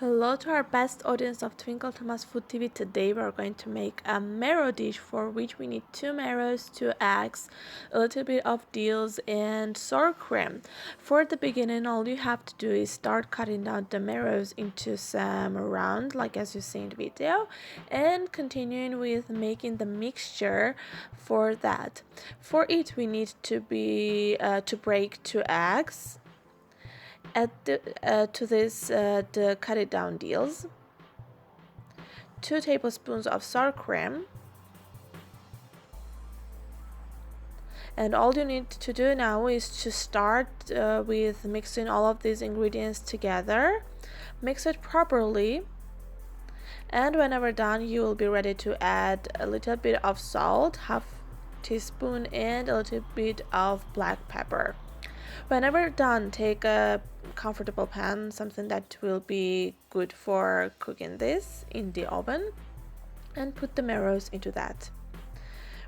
Hello to our best audience of Twinkle Thomas Food TV. Today we are going to make a marrow dish for which we need 2 marrows, 2 eggs, a little bit of dills and sour cream. For the beginning, all you have to do is start cutting down the marrows into some round, like as you see in the video, and continuing with making the mixture for that. For it, we need to break 2 eggs. Add to this the cut it down dills, 2 tablespoons of sour cream, and all you need to do now is to start with mixing all of these ingredients together. Mix it properly, and whenever done you will be ready to add a little bit of salt, half teaspoon, and a little bit of black pepper. Whenever done, take a comfortable pan, something that will be good for cooking this in the oven, and put the marrows into that.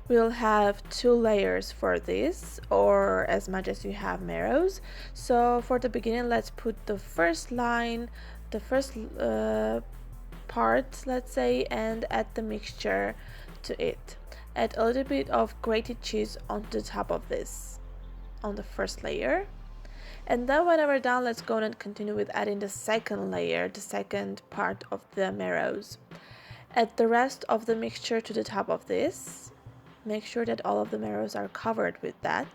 We'll have 2 layers for this, or as much as you have marrows. So for the beginning, let's put the first line, the first part, let's say, and add the mixture to it. Add a little bit of grated cheese on the top of this, on the first layer. And then whenever done, let's go and continue with adding the second layer, the second part of the marrows. Add the rest of the mixture to the top of this. Make sure that all of the marrows are covered with that.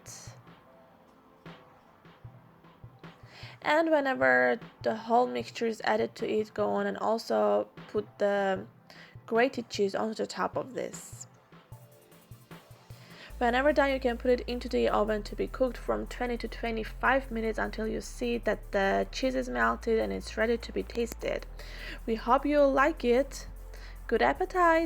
And whenever the whole mixture is added to it, go on and also put the grated cheese onto the top of this. Whenever done, you can put it into the oven to be cooked from 20 to 25 minutes until you see that the cheese is melted and it's ready to be tasted. We hope you'll like it. Good appetite!